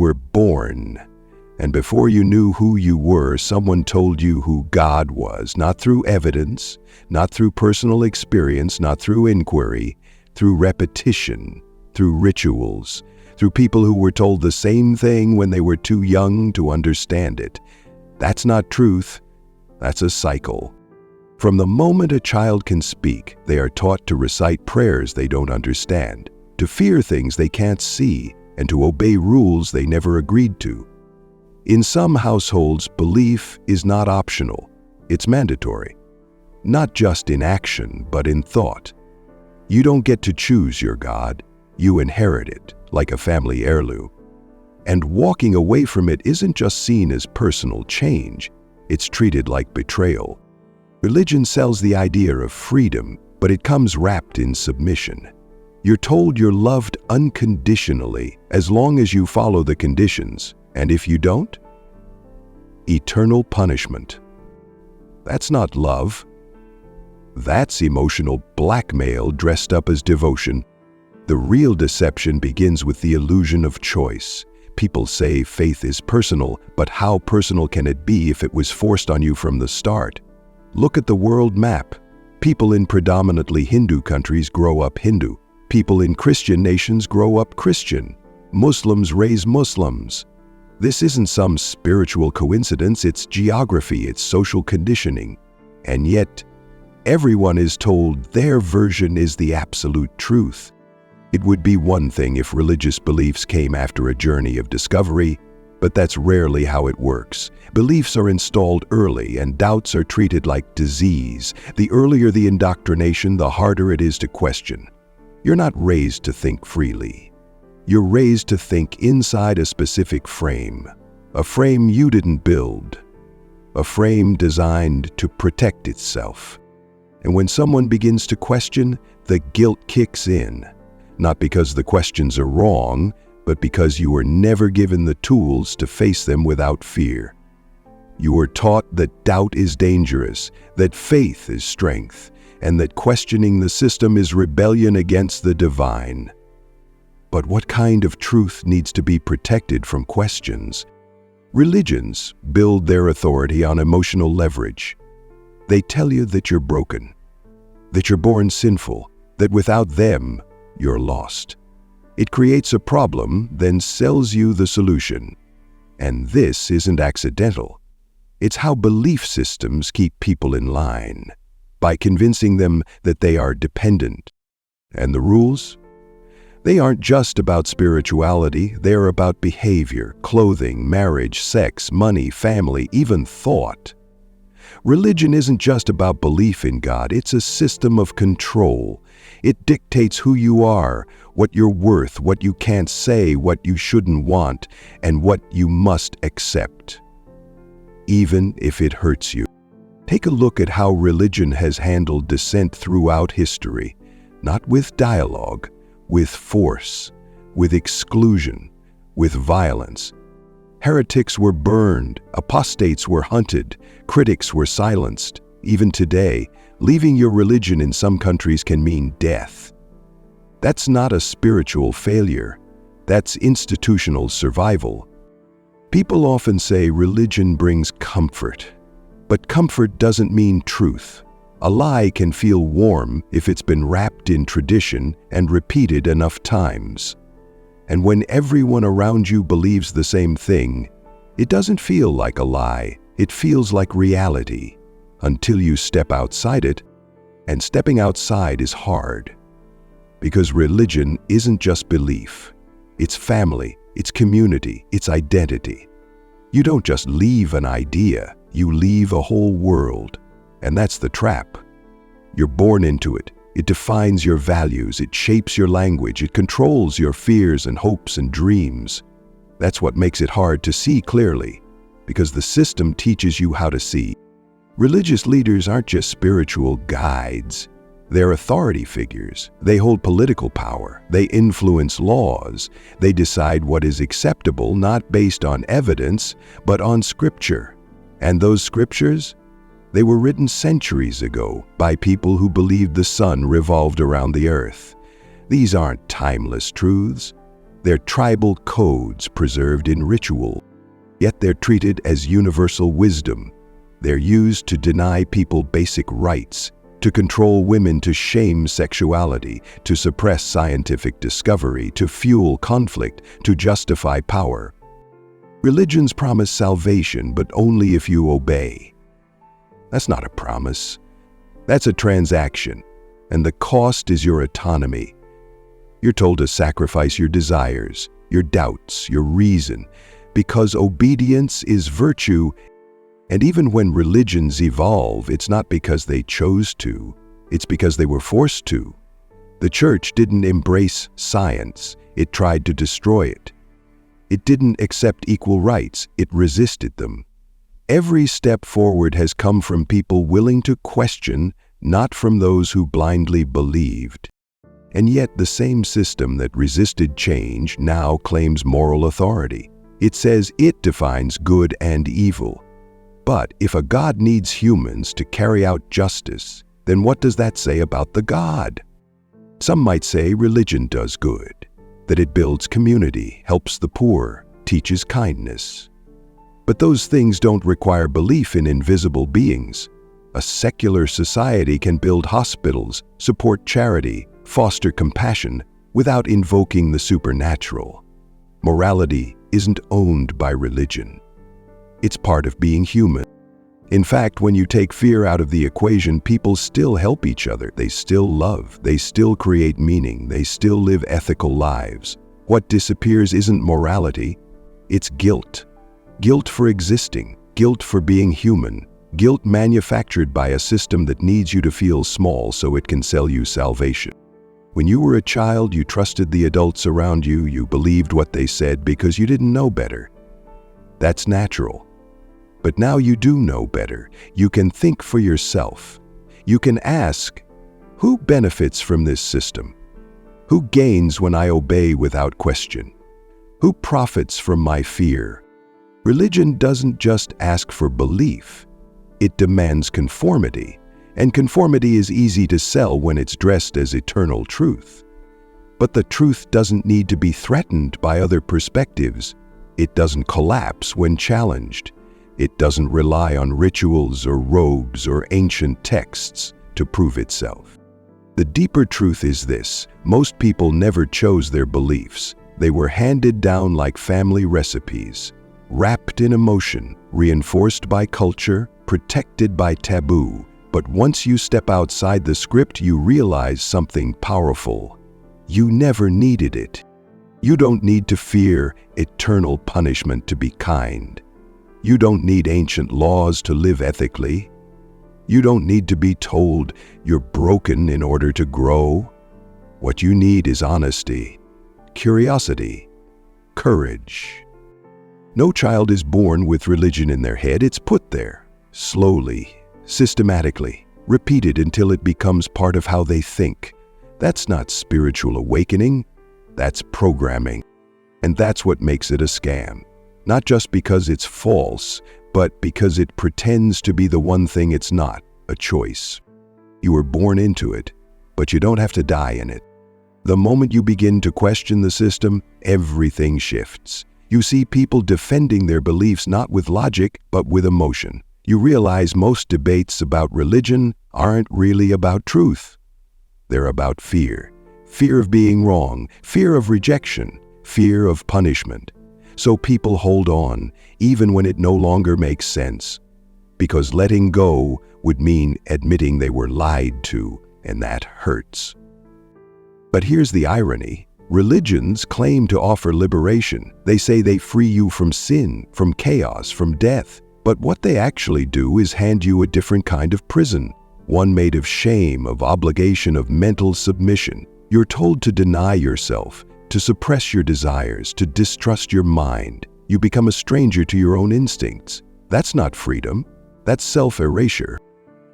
were born. And before you knew who you were, someone told you who God was, not through evidence, not through personal experience, not through inquiry, through repetition, through rituals, through people who were told the same thing when they were too young to understand it. That's not truth, that's a cycle. From the moment a child can speak, they are taught to recite prayers they don't understand, to fear things they can't see, and to obey rules they never agreed to. In some households, belief is not optional, it's mandatory. Not just in action, but in thought. You don't get to choose your God, you inherit it, like a family heirloom. And walking away from it isn't just seen as personal change, it's treated like betrayal. Religion sells the idea of freedom, but it comes wrapped in submission. You're told you're loved unconditionally as long as you follow the conditions, and if you don't, eternal punishment. That's not love. That's emotional blackmail dressed up as devotion. The real deception begins with the illusion of choice. People say faith is personal, but how personal can it be if it was forced on you from the start? Look at the world map. People in predominantly Hindu countries grow up Hindu. People in Christian nations grow up Christian. Muslims raise Muslims. This isn't some spiritual coincidence, it's geography, it's social conditioning. And yet, everyone is told their version is the absolute truth. It would be one thing if religious beliefs came after a journey of discovery, but that's rarely how it works. Beliefs are installed early and doubts are treated like disease. The earlier the indoctrination, the harder it is to question. You're not raised to think freely. You're raised to think inside a specific frame, a frame you didn't build, a frame designed to protect itself. And when someone begins to question, the guilt kicks in, not because the questions are wrong, but because you were never given the tools to face them without fear. You were taught that doubt is dangerous, that faith is strength, and that questioning the system is rebellion against the divine. But what kind of truth needs to be protected from questions? Religions build their authority on emotional leverage. They tell you that you're broken, that you're born sinful, that without them, you're lost. It creates a problem, then sells you the solution. And this isn't accidental. It's how belief systems keep people in line, by convincing them that they are dependent. And the rules? They aren't just about spirituality, they're about behavior, clothing, marriage, sex, money, family, even thought. Religion isn't just about belief in God, it's a system of control. It dictates who you are, what you're worth, what you can't say, what you shouldn't want, and what you must accept, even if it hurts you. Take a look at how religion has handled dissent throughout history, not with dialogue, with force, with exclusion, with violence. Heretics were burned, apostates were hunted, critics were silenced. Even today, leaving your religion in some countries can mean death. That's not a spiritual failure, that's institutional survival. People often say religion brings comfort, but comfort doesn't mean truth. A lie can feel warm if it's been wrapped in tradition and repeated enough times. And when everyone around you believes the same thing, it doesn't feel like a lie, it feels like reality, until you step outside it, and stepping outside is hard. Because religion isn't just belief, it's family, it's community, it's identity. You don't just leave an idea, you leave a whole world. And that's the trap. You're born into it. It defines your values, it shapes your language, it controls your fears and hopes and dreams. That's what makes it hard to see clearly, because the system teaches you how to see. Religious leaders aren't just spiritual guides. They're authority figures. They hold political power. They influence laws. They decide what is acceptable, not based on evidence, but on scripture. And those scriptures? They were written centuries ago by people who believed the sun revolved around the earth. These aren't timeless truths. They're tribal codes preserved in ritual, yet they're treated as universal wisdom. They're used to deny people basic rights, to control women, to shame sexuality, to suppress scientific discovery, to fuel conflict, to justify power. Religions promise salvation, but only if you obey. That's not a promise. That's a transaction, and the cost is your autonomy. You're told to sacrifice your desires, your doubts, your reason, because obedience is virtue. And even when religions evolve, it's not because they chose to, it's because they were forced to. The church didn't embrace science, it tried to destroy it. It didn't accept equal rights, it resisted them. Every step forward has come from people willing to question, not from those who blindly believed. And yet the same system that resisted change now claims moral authority. It says it defines good and evil. But if a God needs humans to carry out justice, then what does that say about the God? Some might say religion does good, that it builds community, helps the poor, teaches kindness. But those things don't require belief in invisible beings. A secular society can build hospitals, support charity, foster compassion without invoking the supernatural. Morality isn't owned by religion. It's part of being human. In fact, when you take fear out of the equation, people still help each other. They still love. They still create meaning. They still live ethical lives. What disappears isn't morality. It's guilt. Guilt for existing. Guilt for being human. Guilt manufactured by a system that needs you to feel small so it can sell you salvation. When you were a child, you trusted the adults around you. You believed what they said because you didn't know better. That's natural. But now you do know better. You can think for yourself. You can ask, who benefits from this system? Who gains when I obey without question? Who profits from my fear? Religion doesn't just ask for belief. It demands conformity. And conformity is easy to sell when it's dressed as eternal truth. But the truth doesn't need to be threatened by other perspectives. It doesn't collapse when challenged. It doesn't rely on rituals or robes or ancient texts to prove itself. The deeper truth is this: most people never chose their beliefs. They were handed down like family recipes, wrapped in emotion, reinforced by culture, protected by taboo. But once you step outside the script, you realize something powerful. You never needed it. You don't need to fear eternal punishment to be kind. You don't need ancient laws to live ethically. You don't need to be told you're broken in order to grow. What you need is honesty, curiosity, courage. No child is born with religion in their head. It's put there, slowly, systematically, repeated until it becomes part of how they think. That's not spiritual awakening. That's programming. And that's what makes it a scam. Not just because it's false, but because it pretends to be the one thing it's not, a choice. You were born into it, but you don't have to die in it. The moment you begin to question the system, everything shifts. You see people defending their beliefs not with logic, but with emotion. You realize most debates about religion aren't really about truth. They're about fear. Fear of being wrong, fear of rejection, fear of punishment. So people hold on, even when it no longer makes sense. Because letting go would mean admitting they were lied to, and that hurts. But here's the irony. Religions claim to offer liberation. They say they free you from sin, from chaos, from death. But what they actually do is hand you a different kind of prison, one made of shame, of obligation, of mental submission. You're told to deny yourself, to suppress your desires, to distrust your mind. You become a stranger to your own instincts. That's not freedom. That's self-erasure.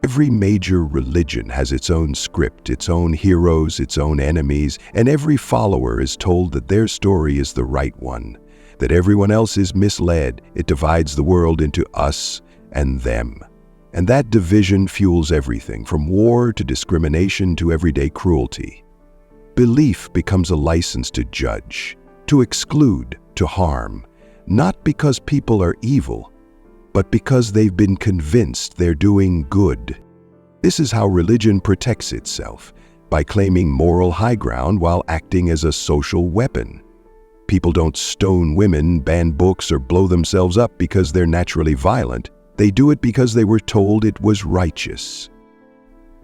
Every major religion has its own script, its own heroes, its own enemies, and every follower is told that their story is the right one, that everyone else is misled. It divides the world into us and them. And that division fuels everything, from war to discrimination to everyday cruelty. Belief becomes a license to judge, to exclude, to harm, not because people are evil, but because they've been convinced they're doing good. This is how religion protects itself, by claiming moral high ground while acting as a social weapon. People don't stone women, ban books, or blow themselves up because they're naturally violent. They do it because they were told it was righteous.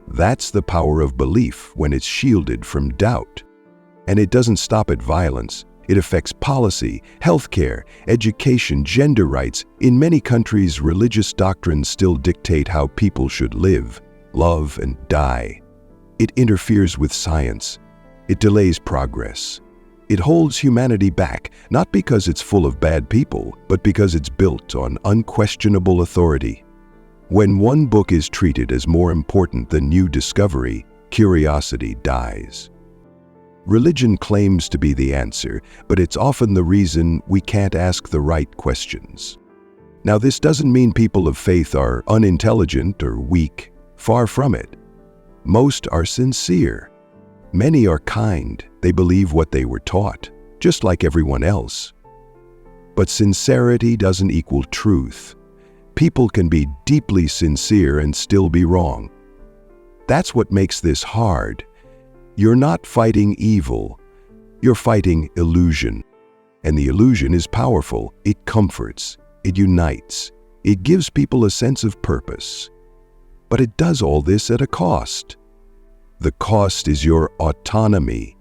That's the power of belief when it's shielded from doubt. And it doesn't stop at violence. It affects policy, healthcare, education, gender rights. In many countries, religious doctrines still dictate how people should live, love, and die. It interferes with science. It delays progress. It holds humanity back, not because it's full of bad people, but because it's built on unquestionable authority. When one book is treated as more important than new discovery, curiosity dies. Religion claims to be the answer, but it's often the reason we can't ask the right questions. Now, this doesn't mean people of faith are unintelligent or weak. Far from it. Most are sincere. Many are kind. They believe what they were taught, just like everyone else. But sincerity doesn't equal truth. People can be deeply sincere and still be wrong. That's what makes this hard. You're not fighting evil. You're fighting illusion. And the illusion is powerful. It comforts. It unites. It gives people a sense of purpose. But it does all this at a cost. The cost is your autonomy,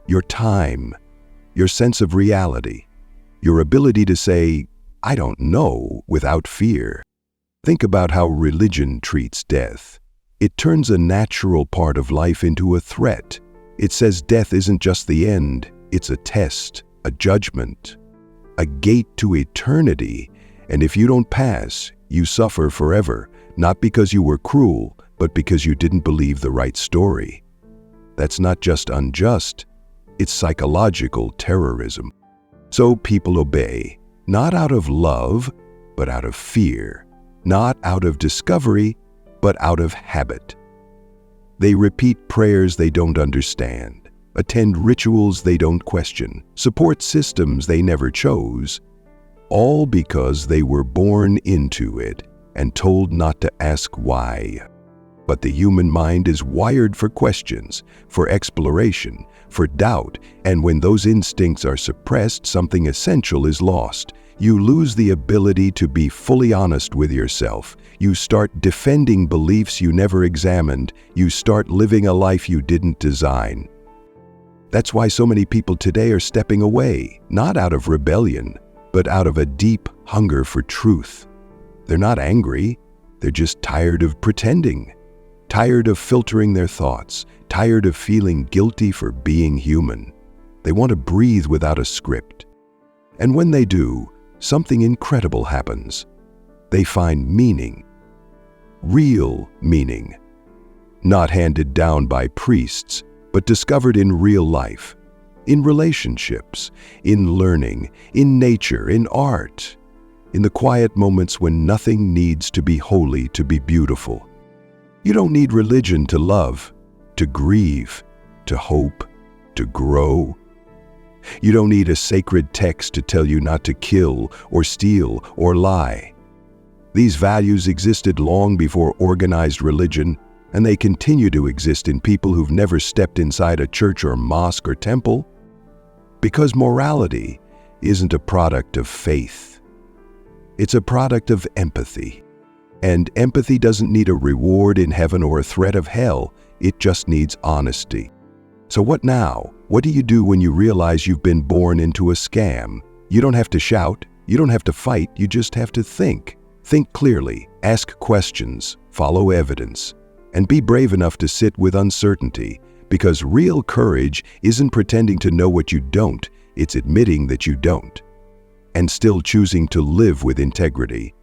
your time, your sense of reality, your ability to say, "I don't know," without fear. Think about how religion treats death. It turns a natural part of life into a threat. It says death isn't just the end, it's a test, a judgment, a gate to eternity, and if you don't pass, you suffer forever, not because you were cruel, but because you didn't believe the right story. That's not just unjust, it's psychological terrorism. So people obey, not out of love, but out of fear, not out of discovery, but out of habit. They repeat prayers they don't understand, attend rituals they don't question, support systems they never chose, all because they were born into it and told not to ask why. But the human mind is wired for questions, for exploration, for doubt, and when those instincts are suppressed, something essential is lost. You lose the ability to be fully honest with yourself. You start defending beliefs you never examined. You start living a life you didn't design. That's why so many people today are stepping away, not out of rebellion, but out of a deep hunger for truth. They're not angry, they're just tired of pretending, tired of filtering their thoughts, tired of feeling guilty for being human. They want to breathe without a script. And when they do, something incredible happens. They find meaning, real meaning, not handed down by priests, but discovered in real life, in relationships, in learning, in nature, in art, in the quiet moments when nothing needs to be holy to be beautiful. You don't need religion to love, to grieve, to hope, to grow. You don't need a sacred text to tell you not to kill or steal or lie. These values existed long before organized religion, and they continue to exist in people who've never stepped inside a church or mosque or temple. Because morality isn't a product of faith. It's a product of empathy. And empathy doesn't need a reward in heaven or a threat of hell. It just needs honesty. So what now? What do you do when you realize you've been born into a scam? You don't have to shout. You don't have to fight. You just have to think. Think clearly. Ask questions. Follow evidence. And be brave enough to sit with uncertainty. Because real courage isn't pretending to know what you don't. It's admitting that you don't. And still choosing to live with integrity.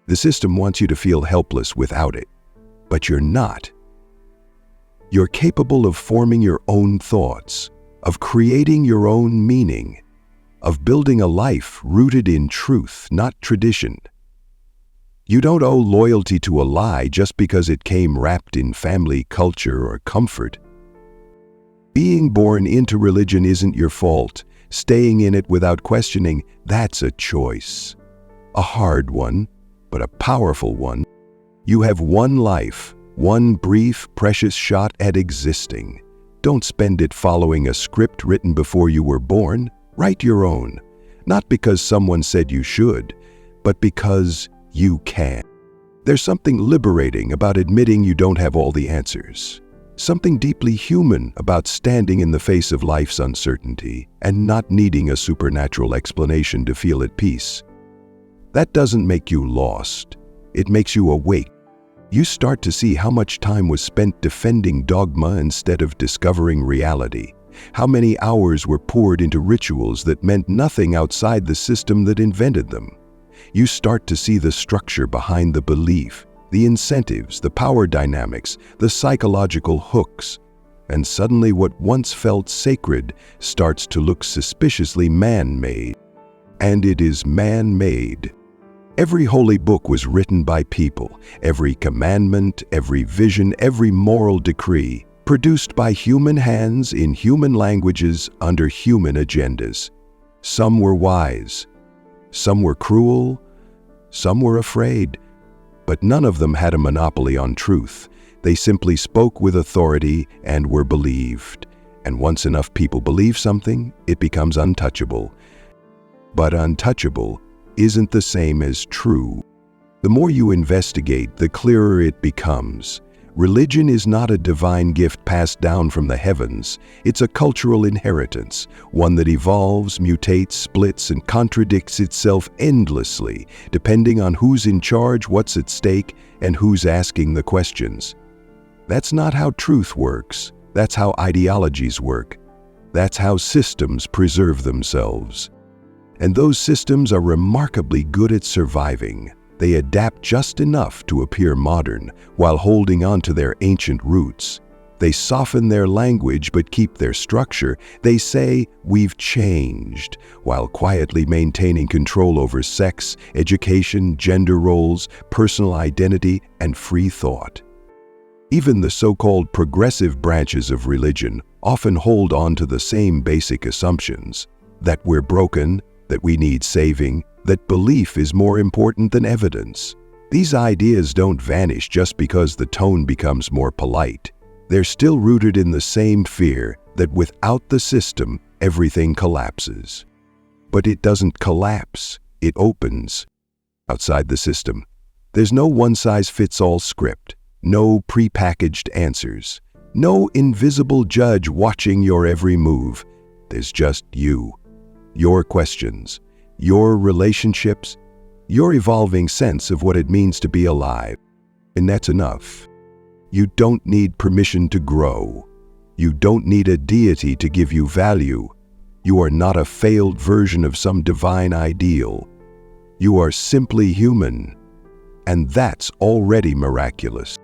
The system wants you to feel helpless without it. But you're not. You're capable of forming your own thoughts, of creating your own meaning, of building a life rooted in truth, not tradition. You don't owe loyalty to a lie just because it came wrapped in family culture or comfort. Being born into religion isn't your fault. staying in it without questioning, that's a choice. A hard one, but a powerful one. You have one life, one brief, precious shot at existing. Don't spend it following a script written before you were born. Write your own. Not because someone said you should, but because you can. There's something liberating about admitting you don't have all the answers. Something deeply human about standing in the face of life's uncertainty and not needing a supernatural explanation to feel at peace. That doesn't make you lost. It makes you awake. You start to see how much time was spent defending dogma instead of discovering reality. How many hours were poured into rituals that meant nothing outside the system that invented them. You start to see the structure behind the belief, the incentives, the power dynamics, the psychological hooks. And suddenly what once felt sacred starts to look suspiciously man-made. And it is man-made. Every holy book was written by people. Every commandment, every vision, every moral decree, produced by human hands in human languages under human agendas. Some were wise. Some were cruel. Some were afraid. But none of them had a monopoly on truth. They simply spoke with authority and were believed. And once enough people believe something, it becomes untouchable. But untouchable isn't the same as true. The more you investigate, the clearer it becomes. Religion is not a divine gift passed down from the heavens. It's a cultural inheritance, one that evolves, mutates, splits, and contradicts itself endlessly, depending on who's in charge, what's at stake, and who's asking the questions. That's not how truth works. That's how ideologies work. That's how systems preserve themselves. And those systems are remarkably good at surviving. They adapt just enough to appear modern while holding on to their ancient roots. They soften their language but keep their structure. They say, "We've changed," while quietly maintaining control over sex, education, gender roles, personal identity, and free thought. Even the so-called progressive branches of religion often hold on to the same basic assumptions: that we're broken, that we need saving, that belief is more important than evidence. These ideas don't vanish just because the tone becomes more polite. They're still rooted in the same fear that without the system, everything collapses. But it doesn't collapse, it opens. Outside the system, there's no one-size-fits-all script, no prepackaged answers, no invisible judge watching your every move. There's just you, your questions, your relationships, your evolving sense of what it means to be alive. And that's enough. You don't need permission to grow. You don't need a deity to give you value. You are not a failed version of some divine ideal. You are simply human. And that's already miraculous.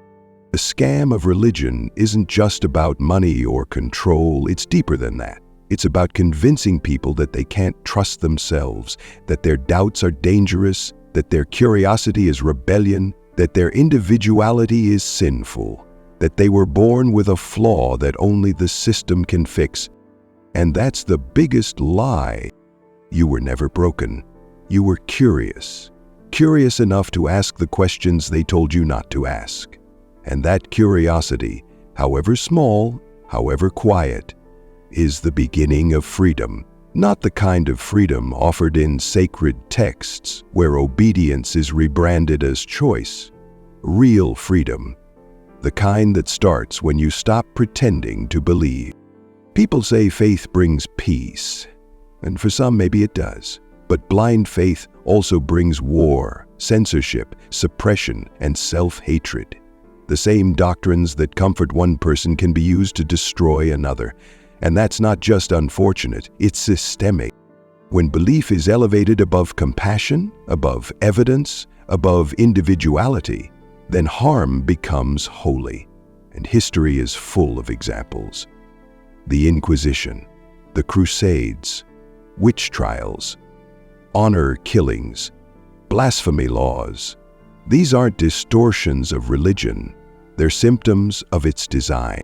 The scam of religion isn't just about money or control. It's deeper than that. It's about convincing people that they can't trust themselves, that their doubts are dangerous, that their curiosity is rebellion, that their individuality is sinful, that they were born with a flaw that only the system can fix. And that's the biggest lie. You were never broken. You were curious. Curious enough to ask the questions they told you not to ask. And that curiosity, however small, however quiet, is the beginning of freedom. Not the kind of freedom offered in sacred texts where obedience is rebranded as choice. Real freedom. The kind that starts when you stop pretending to believe. People say faith brings peace, and for some maybe it does. But blind faith also brings war, censorship, suppression, and self-hatred. The same doctrines that comfort one person can be used to destroy another. And that's not just unfortunate, it's systemic. When belief is elevated above compassion, above evidence, above individuality, then harm becomes holy. And history is full of examples. The Inquisition, the Crusades, witch trials, honor killings, blasphemy laws. These aren't distortions of religion, they're symptoms of its design.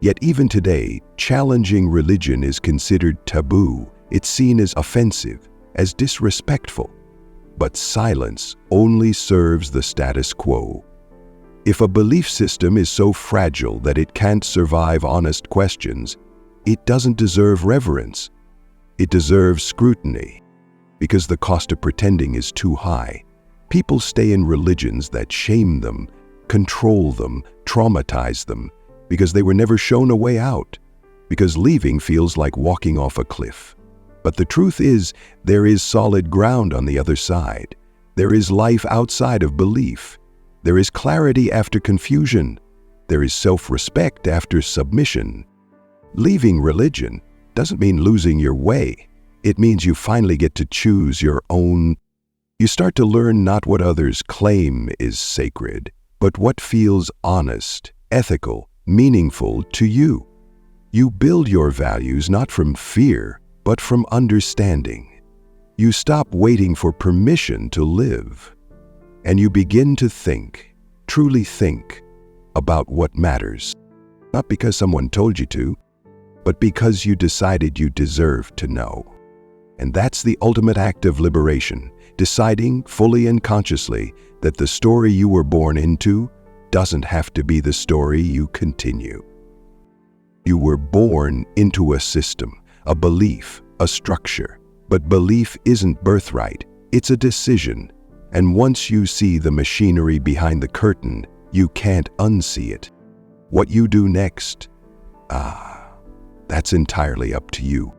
Yet even today, challenging religion is considered taboo, It's seen as offensive, as disrespectful. But silence only serves the status quo. If a belief system is so fragile that it can't survive honest questions, it doesn't deserve reverence. It deserves scrutiny, because the cost of pretending is too high. People stay in religions that shame them, control them, traumatize them, because they were never shown a way out, because leaving feels like walking off a cliff. But the truth is, there is solid ground on the other side. There is life outside of belief. There is clarity after confusion. There is self-respect after submission. Leaving religion doesn't mean losing your way. It means you finally get to choose your own. You start to learn not what others claim is sacred, but what feels honest, ethical, meaningful to you. You build your values not from fear, but from understanding. You stop waiting for permission to live, and you begin to think, truly think, about what matters. Not because someone told you to, but because you decided you deserve to know. And that's the ultimate act of liberation, deciding fully and consciously that the story you were born into doesn't have to be the story you continue. You were born into a system, a belief, a structure. But belief isn't birthright, it's a decision. And once you see the machinery behind the curtain, you can't unsee it. What you do next, that's entirely up to you.